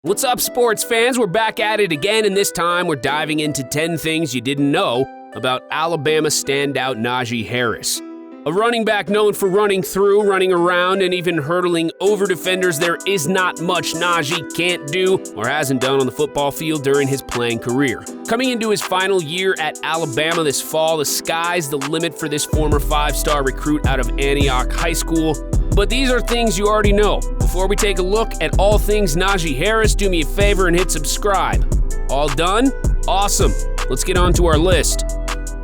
What's up, sports fans? We're back at it again, and this time we're diving into 10 things you didn't know about Alabama standout Najee Harris. A running back known for running through, running around, and even hurdling over defenders, there is not much Najee can't do or hasn't done on the football field during his playing career. Coming into his final year at Alabama this fall, the sky's the limit for this former five-star recruit out of Antioch High School. But these are things you already know. Before we take a look at all things Najee Harris, do me a favor and hit subscribe. All done? Awesome. Let's get on to our list.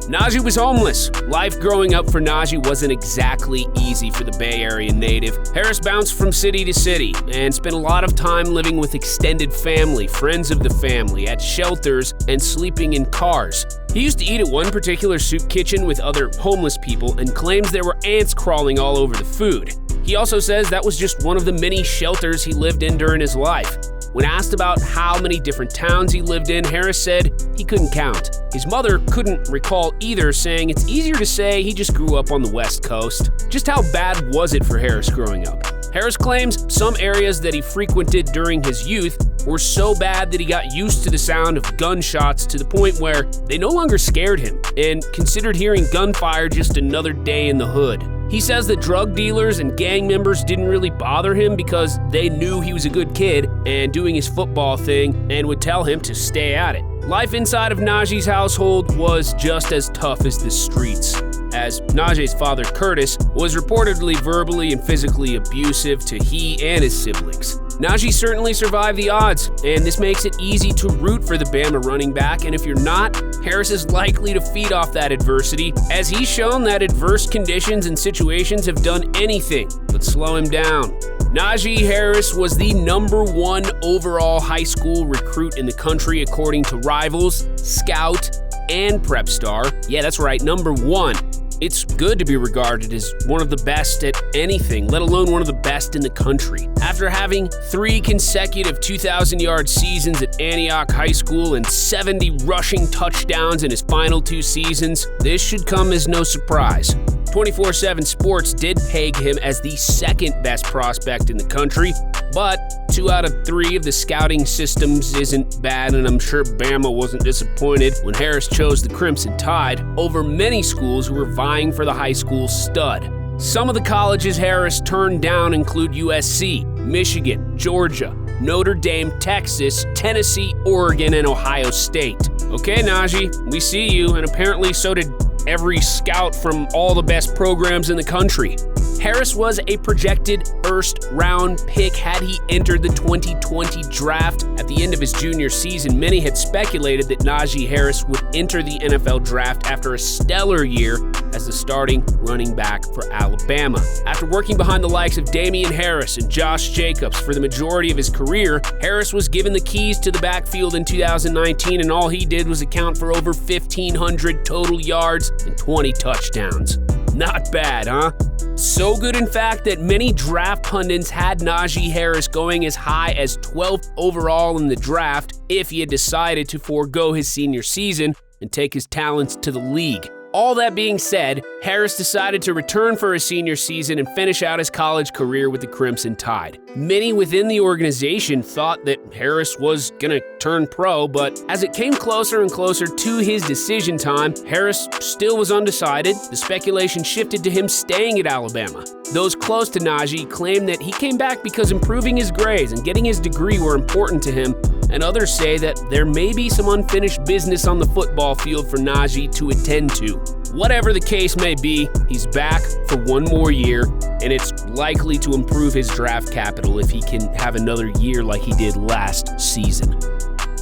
Najee was homeless. Life growing up for Najee wasn't exactly easy for the Bay Area native. Harris bounced from city to city and spent a lot of time living with extended family, friends of the family, at shelters, and sleeping in cars. He used to eat at one particular soup kitchen with other homeless people and claims there were ants crawling all over the food. He also says that was just one of the many shelters he lived in during his life. When asked about how many different towns he lived in, Harris said he couldn't count. His mother couldn't recall either, saying it's easier to say he just grew up on the West Coast. Just how bad was it for Harris growing up? Harris claims some areas that he frequented during his youth were so bad that he got used to the sound of gunshots to the point where they no longer scared him and considered hearing gunfire just another day in the hood. He says that drug dealers and gang members didn't really bother him because they knew he was a good kid and doing his football thing and would tell him to stay at it. Life inside of Najee's household was just as tough as the streets, as Najee's father, Curtis, was reportedly verbally and physically abusive to he and his siblings. Najee certainly survived the odds, and this makes it easy to root for the Bama running back, and if you're not, Harris is likely to feed off that adversity, as he's shown that adverse conditions and situations have done anything but slow him down. Najee Harris was the #1 overall high school recruit in the country according to Rivals, Scout, and Prep Star. Yeah, that's right, #1. It's good to be regarded as one of the best at anything, let alone one of the best in the country. After having 3 consecutive 2,000-yard seasons at Antioch High School and 70 rushing touchdowns in his final 2 seasons, this should come as no surprise. 24/7 Sports did peg him as the second best prospect in the country, but 2 out of 3 of the scouting systems isn't bad, and I'm sure Bama wasn't disappointed when Harris chose the Crimson Tide over many schools who were vying for the high school stud. Some of the colleges Harris turned down include USC, Michigan, Georgia, Notre Dame, Texas, Tennessee, Oregon, and Ohio State. Okay, Najee, we see you, and apparently so did every scout from all the best programs in the country. Harris was a projected first-round pick had he entered the 2020 draft. At the end of his junior season, many had speculated that Najee Harris would enter the NFL draft after a stellar year as the starting running back for Alabama. After working behind the likes of Damian Harris and Josh Jacobs for the majority of his career, Harris was given the keys to the backfield in 2019, and all he did was account for over 1,500 total yards and 20 touchdowns. Not bad, huh? So good, in fact, that many draft pundits had Najee Harris going as high as 12th overall in the draft if he had decided to forego his senior season and take his talents to the league. All that being said, Harris decided to return for his senior season and finish out his college career with the Crimson Tide. Many within the organization thought that Harris was gonna turn pro, but as it came closer and closer to his decision time, Harris still was undecided. The speculation shifted to him staying at Alabama. Those close to Najee claim that he came back because improving his grades and getting his degree were important to him, and others say that there may be some unfinished business on the football field for Najee to attend to. Whatever the case may be, he's back for one more year, and it's likely to improve his draft capital if he can have another year like he did last season.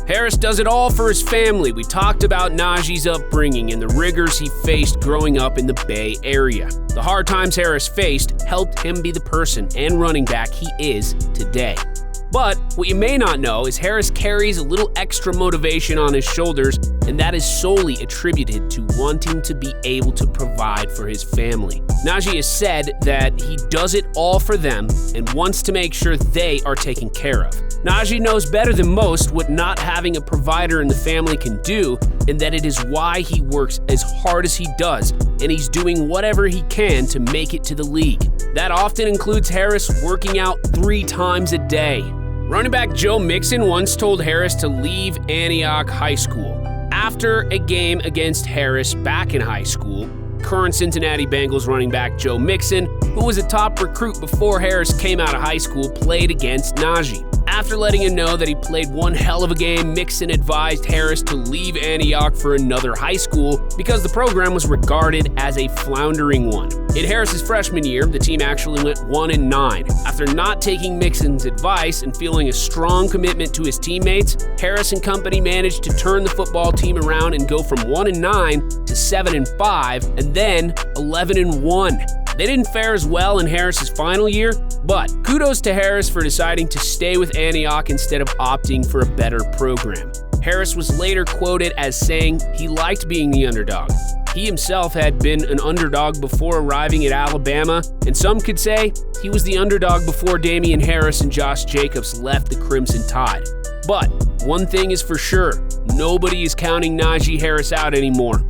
Harris does it all for his family. We talked about Najee's upbringing and the rigors he faced growing up in the Bay Area. The hard times Harris faced helped him be the person and running back he is today. But what you may not know is Harris carries a little extra motivation on his shoulders, and that is solely attributed to wanting to be able to provide for his family. Najee has said that he does it all for them and wants to make sure they are taken care of. Najee knows better than most what not having a provider in the family can do, and that it is why he works as hard as he does, and he's doing whatever he can to make it to the league. That often includes Harris working out 3 times a day. Running back Joe Mixon once told Harris to leave Antioch High School. After a game against Harris back in high school, current Cincinnati Bengals running back Joe Mixon, who was a top recruit before Harris came out of high school, played against Najee. After letting him know that he played one hell of a game, Mixon advised Harris to leave Antioch for another high school because the program was regarded as a floundering one. In Harris's freshman year, the team actually went 1-9. After not taking Mixon's advice and feeling a strong commitment to his teammates, Harris and company managed to turn the football team around and go from 1-9 to 7-5 and then 11-1. They didn't fare as well in Harris's final year, but kudos to Harris for deciding to stay with Antioch instead of opting for a better program. Harris was later quoted as saying he liked being the underdog. He himself had been an underdog before arriving at Alabama, and some could say he was the underdog before Damian Harris and Josh Jacobs left the Crimson Tide. But one thing is for sure, nobody is counting Najee Harris out anymore.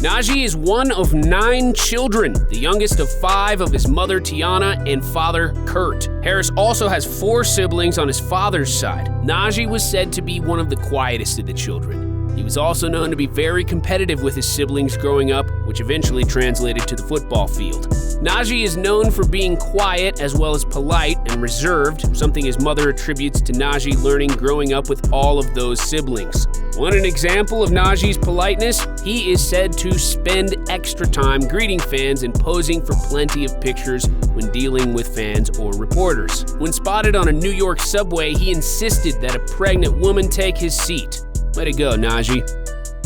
Najee is one of 9 children, the youngest of 5 of his mother Tiana and father Kurt. Harris also has 4 siblings on his father's side. Najee was said to be one of the quietest of the children. He was also known to be very competitive with his siblings growing up, which eventually translated to the football field. Najee is known for being quiet as well as polite and reserved, something his mother attributes to Najee learning growing up with all of those siblings. Want an example of Najee's politeness? He is said to spend extra time greeting fans and posing for plenty of pictures when dealing with fans or reporters. When spotted on a New York subway, he insisted that a pregnant woman take his seat. Way to go, Najee.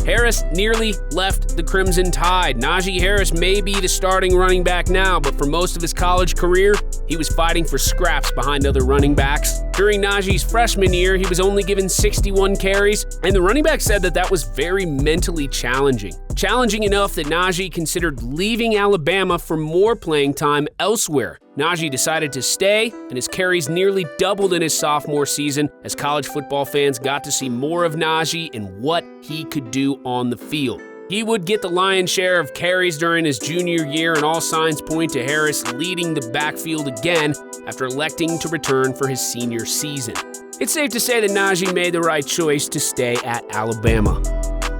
Harris nearly left the Crimson Tide. Najee Harris may be the starting running back now, but for most of his college career, he was fighting for scraps behind other running backs. During Najee's freshman year, he was only given 61 carries, and the running back said that was very mentally challenging. Challenging enough that Najee considered leaving Alabama for more playing time elsewhere. Najee decided to stay, and his carries nearly doubled in his sophomore season as college football fans got to see more of Najee and what he could do on the field. He would get the lion's share of carries during his junior year, and all signs point to Harris leading the backfield again after electing to return for his senior season. It's safe to say that Najee made the right choice to stay at Alabama.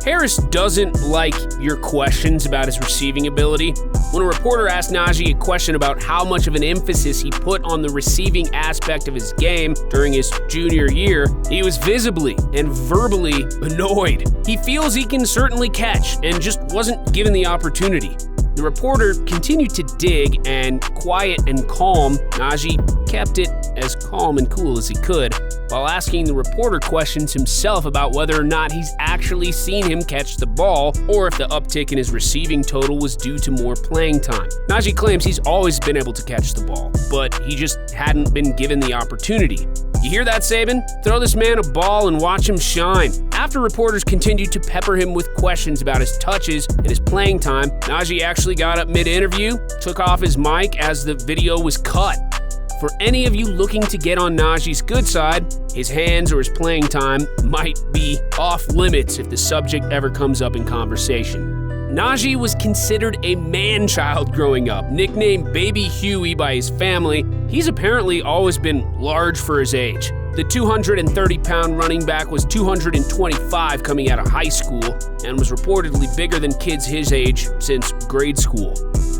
Harris doesn't like your questions about his receiving ability. When a reporter asked Najee a question about how much of an emphasis he put on the receiving aspect of his game during his junior year, he was visibly and verbally annoyed. He feels he can certainly catch and just wasn't given the opportunity. The reporter continued to dig, and quiet and calm, Najee kept it as calm and cool as he could, while asking the reporter questions himself about whether or not he's actually seen him catch the ball, or if the uptick in his receiving total was due to more playing time. Najee claims he's always been able to catch the ball, but he just hadn't been given the opportunity. You hear that, Saban? Throw this man a ball and watch him shine. After reporters continued to pepper him with questions about his touches and his playing time, Najee actually got up mid-interview, took off his mic as the video was cut. For any of you looking to get on Najee's good side, his hands or his playing time might be off limits if the subject ever comes up in conversation. Najee was considered a man-child growing up, nicknamed Baby Huey by his family. He's apparently always been large for his age. The 230-pound running back was 225 coming out of high school and was reportedly bigger than kids his age since grade school.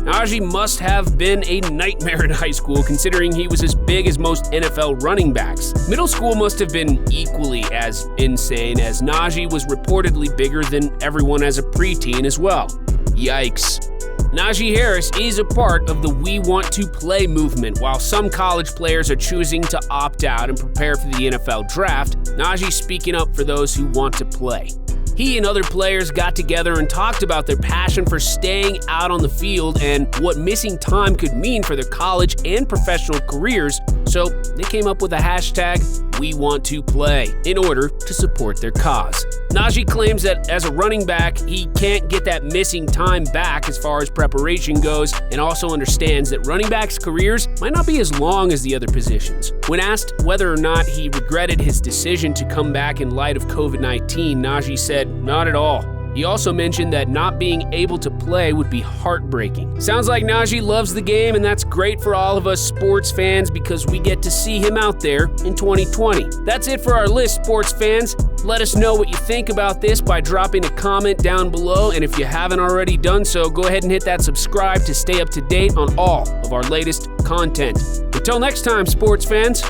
Najee must have been a nightmare in high school, considering he was as big as most NFL running backs. Middle school must have been equally as insane, as Najee was reportedly bigger than everyone as a preteen as well. Yikes. Najee Harris is a part of the We Want to Play movement. While some college players are choosing to opt out and prepare for the NFL draft, Najee's speaking up for those who want to play. He and other players got together and talked about their passion for staying out on the field and what missing time could mean for their college and professional careers, so they came up with a hashtag, We Want to Play, in order to support their cause. Najee claims that as a running back, he can't get that missing time back as far as preparation goes, and also understands that running backs' careers might not be as long as the other positions. When asked whether or not he regretted his decision to come back in light of COVID-19, Najee said, "Not at all. He also mentioned that not being able to play would be heartbreaking. Sounds like Najee loves the game, and that's great for all of us sports fans because we get to see him out there in 2020. That's it for our list, sports fans. Let us know what you think about this by dropping a comment down below, and if you haven't already done so, go ahead and hit that subscribe to stay up to date on all of our latest content. Until next time, sports fans.